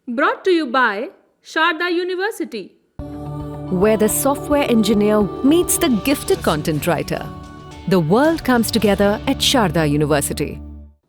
Brought to you by Sharda University. Where the software engineer meets the gifted content writer. The world comes together at Sharda University.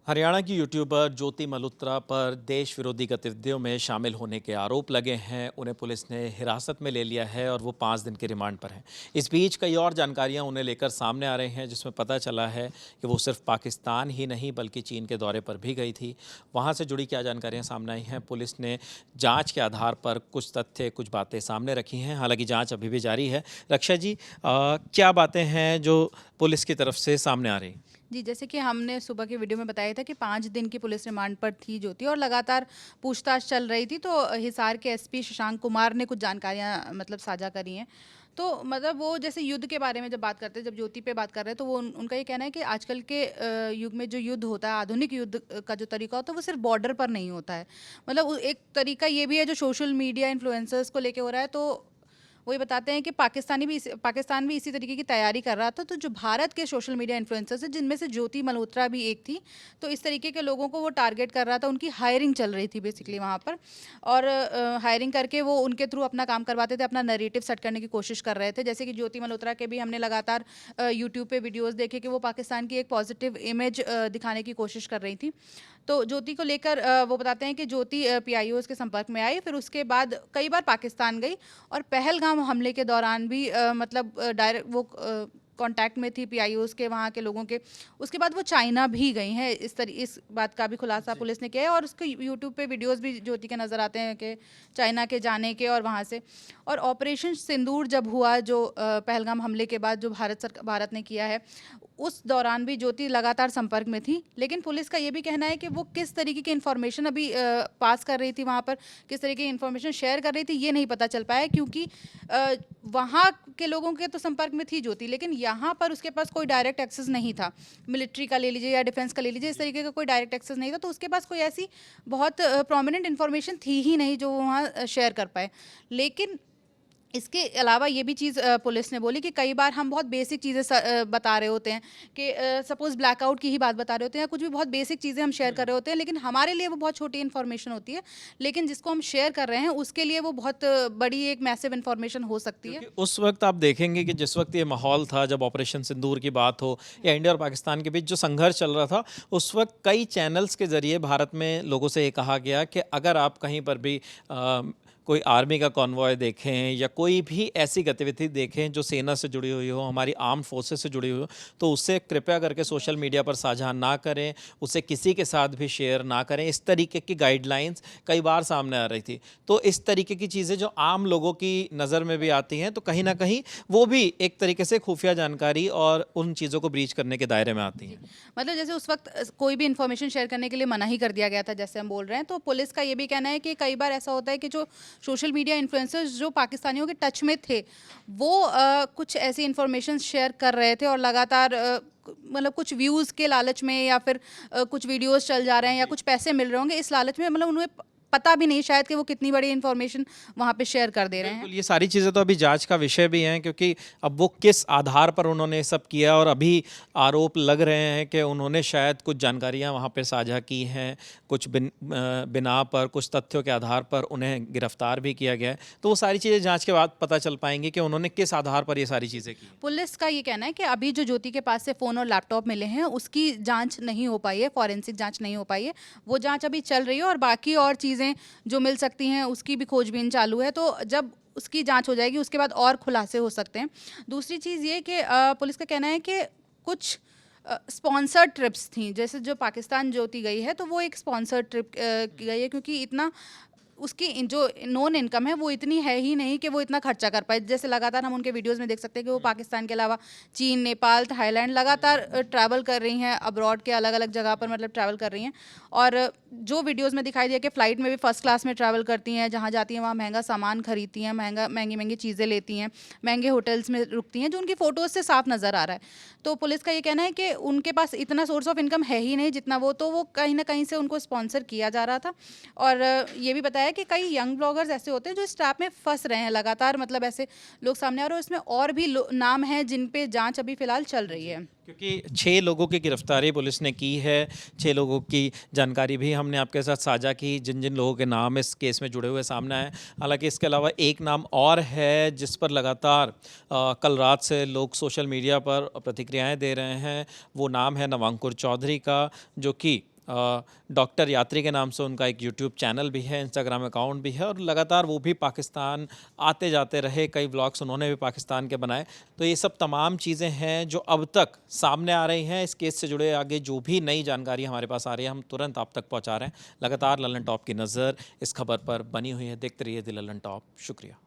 Haryana की YouTuber ज्योति मल्होत्रा पर देश विरोधी गतिविधियों में शामिल होने के आरोप लगे हैं। उन्हें पुलिस ने हिरासत में ले लिया है और वो 5 दिन के रिमांड पर हैं। इस बीच कई और जानकारियां उन्हें लेकर सामने आ रही हैं, जिसमें पता चला है कि वो सिर्फ पाकिस्तान ही नहीं बल्कि चीन के दौरे पर भी गई थी। वहां से जुड़ी क्या जानकारियां सामने आई हैं, पुलिस ने जाँच के आधार पर कुछ तथ्य, कुछ बातें सामने रखी हैं। हालाँकि जाँच अभी भी जारी है। रक्षा जी, क्या बातें हैं जो पुलिस की तरफ से सामने आ रही? जी, जैसे कि हमने सुबह के वीडियो में बताया था कि 5 दिन की पुलिस रिमांड पर थी ज्योति और लगातार पूछताछ चल रही थी। तो हिसार के एसपी शशांक कुमार ने कुछ जानकारियाँ साझा करी हैं। तो वो जैसे युद्ध के बारे में जब बात करते हैं, जब ज्योति पे बात कर रहे हैं, तो वो उनका ये कहना है कि आजकल के युग में जो युद्ध होता है, आधुनिक युद्ध का जो तरीका होता है, वो सिर्फ बॉर्डर पर नहीं होता है। एक तरीका ये भी है जो सोशल मीडिया इन्फ्लुएंसर्स को लेके हो रहा है। तो वही बताते हैं कि पाकिस्तान भी इसी तरीके की तैयारी कर रहा था। तो जो भारत के सोशल मीडिया इन्फ्लुएंसर्स हैं, जिनमें से ज्योति मल्होत्रा भी एक थी, तो इस तरीके के लोगों को वो टारगेट कर रहा था। उनकी हायरिंग चल रही थी बेसिकली वहाँ पर, और हायरिंग करके वो उनके थ्रू अपना काम करवाते थे, अपना नैरेटिव सेट करने की कोशिश कर रहे थे। जैसे कि ज्योति मल्होत्रा के भी हमने लगातार यूट्यूब पे वीडियोज़ देखे कि वो पाकिस्तान की एक पॉजिटिव इमेज दिखाने की कोशिश कर रही थी। तो ज्योति को लेकर वो बताते हैं कि ज्योति पीआईओज़ के संपर्क में आई, फिर उसके बाद कई बार पाकिस्तान गई और पहलगाम हमले के दौरान भी डायरेक्ट वो कांटेक्ट में थी पीआईओज़ के, वहाँ के लोगों के। उसके बाद वो चाइना भी गई हैं। इस बात का भी खुलासा पुलिस ने किया है, और उसके यूट्यूब पे वीडियोस भी ज्योति के नज़र आते हैं कि चाइना के जाने के और वहाँ से। और ऑपरेशन सिंदूर जब हुआ, जो पहलगाम हमले के बाद जो भारत ने किया है, उस दौरान भी ज्योति लगातार संपर्क में थी। लेकिन पुलिस का ये भी कहना है कि वो किस तरीके की इन्फॉर्मेशन अभी पास कर रही थी वहाँ पर, किस तरीके की इन्फॉर्मेशन शेयर कर रही थी, ये नहीं पता चल पाया, क्योंकि वहाँ के लोगों के तो संपर्क में थी ज्योति, लेकिन यहाँ पर उसके पास कोई डायरेक्ट एक्सेस नहीं था। मिलिट्री का ले लीजिए या डिफेंस का ले लीजिए, इस तरीके का कोई डायरेक्ट एक्सेस नहीं था। तो उसके पास कोई ऐसी बहुत प्रोमिनेंट इन्फॉर्मेशन थी ही नहीं जो वहाँ शेयर कर पाए। लेकिन इसके अलावा ये भी चीज़ पुलिस ने बोली कि कई बार हम बहुत बेसिक चीज़ें बता रहे होते हैं कि सपोज़ ब्लैकआउट की ही बात बता रहे होते हैं, या कुछ भी बहुत बेसिक चीज़ें हम शेयर कर रहे होते हैं, लेकिन हमारे लिए वो बहुत छोटी इन्फॉर्मेशन होती है, लेकिन जिसको हम शेयर कर रहे हैं उसके लिए वो बहुत बड़ी एक मैसिव इन्फॉर्मेशन हो सकती है। उस वक्त आप देखेंगे कि जिस वक्त ये माहौल था, जब ऑपरेशन सिंदूर की बात हो या इंडिया और पाकिस्तान के बीच जो संघर्ष चल रहा था, उस वक्त कई चैनल्स के ज़रिए भारत में लोगों से ये कहा गया कि अगर आप कहीं पर भी कोई आर्मी का कॉन्वॉय देखें या कोई भी ऐसी गतिविधि देखें जो सेना से जुड़ी हुई हो, हमारी आर्म फोर्सेस से जुड़ी हुई हो, तो उससे कृपया करके सोशल मीडिया पर साझा ना करें, उसे किसी के साथ भी शेयर ना करें। इस तरीके की गाइडलाइंस कई बार सामने आ रही थी। तो इस तरीके की चीज़ें जो आम लोगों की नज़र में भी आती हैं, तो कहीं ना कहीं वो भी एक तरीके से खुफिया जानकारी और उन चीज़ों को ब्रीच करने के दायरे में आती हैं। जैसे उस वक्त कोई भी इन्फॉर्मेशन शेयर करने के लिए मना ही कर दिया गया था, जैसे हम बोल रहे हैं। तो पुलिस का ये भी कहना है कि कई बार ऐसा होता है कि जो सोशल मीडिया इन्फ्लुएंसर्स जो पाकिस्तानियों के टच में थे, वो कुछ ऐसी इन्फॉर्मेशन शेयर कर रहे थे और लगातार कुछ व्यूज़ के लालच में, या फिर कुछ वीडियोस चल जा रहे हैं या कुछ पैसे मिल रहे होंगे, इस लालच में उन्हें पता भी नहीं शायद कि वो कितनी बड़ी इन्फॉर्मेशन वहाँ पे शेयर कर दे रहे हैं। ये सारी चीज़ें तो अभी जांच का विषय भी हैं, क्योंकि अब वो किस आधार पर उन्होंने सब किया, और अभी आरोप लग रहे हैं कि उन्होंने शायद कुछ जानकारियां वहाँ पे साझा की हैं, कुछ बिना पर, कुछ तथ्यों के आधार पर उन्हें गिरफ्तार भी किया गया है। तो वो सारी चीज़ें जाँच के बाद पता चल पाएंगी कि उन्होंने किस आधार पर ये सारी चीज़ें की। पुलिस का ये कहना है कि अभी जो ज्योति के पास से फ़ोन और लैपटॉप मिले हैं, उसकी जाँच नहीं हो पाई है, फॉरेंसिक जाँच नहीं हो पाई है। वो जाँच अभी चल रही है, और बाकी और चीज़ें जो मिल सकती हैं उसकी भी खोजबीन चालू है। तो जब उसकी जांच हो जाएगी, उसके बाद और खुलासे हो सकते हैं। दूसरी चीज़ ये कि पुलिस का कहना है कि कुछ स्पॉन्सर्ड ट्रिप्स थी। जैसे जो पाकिस्तान ज्योति गई है, तो वो एक स्पॉन्सर्ड ट्रिप गई है, क्योंकि इतना उसकी जो नॉन इनकम है वो इतनी है ही नहीं कि वो इतना खर्चा कर पाए। जैसे लगातार हम उनके वीडियोस में देख सकते हैं कि वो पाकिस्तान के अलावा चीन, नेपाल, थाईलैंड लगातार ट्रैवल कर रही हैं, अब्रॉड के अलग अलग जगह पर ट्रैवल कर रही हैं। और जो वीडियोस में दिखाई दिया कि फ़्लाइट में भी फ़र्स्ट क्लास में ट्रैवल करती हैं, जहाँ जाती हैं वहाँ महंगा सामान खरीदती हैं, महंगी चीज़ें लेती हैं, महंगे होटल्स में रुकती हैं, जो उनकी फ़ोटोज़ से साफ नज़र आ रहा है। तो पुलिस का ये कहना है कि उनके पास इतना सोर्स ऑफ इनकम है ही नहीं जितना वो कहीं ना कहीं से उनको स्पॉन्सर किया जा रहा था। और ये भी बताया है कि कई यंग ब्लॉगर्स ऐसे होते हैं जो इस ट्रैप में फंस रहे हैं लगातार, मतलब ऐसे लोग सामने आ रहे हैं। इसमें और भी नाम हैं जिन पे जांच अभी फिलहाल चल रही है, क्योंकि 6 लोगों की गिरफ्तारी पुलिस ने की है। 6 लोगों की जानकारी भी हमने आपके साथ साझा की, जिन जिन लोगों के नाम इस केस में जुड़े हुए सामने आए। हालांकि इसके अलावा एक नाम और है जिस पर लगातार कल रात से लोग सोशल मीडिया पर प्रतिक्रियाएं दे रहे हैं। वो नाम है नवांकुर चौधरी का, जो कि डॉक्टर यात्री के नाम से उनका एक यूट्यूब चैनल भी है, इंस्टाग्राम अकाउंट भी है, और लगातार वो भी पाकिस्तान आते जाते रहे। कई व्लॉग्स उन्होंने भी पाकिस्तान के बनाए। तो ये सब तमाम चीज़ें हैं जो अब तक सामने आ रही हैं। इस केस से जुड़े आगे जो भी नई जानकारी हमारे पास आ रही है, हम तुरंत आप तक पहुंचा रहे हैं। लगातार लल्लन टॉप की नज़र इस खबर पर बनी हुई है। देखते रहिए द लल्लन टॉप। शुक्रिया।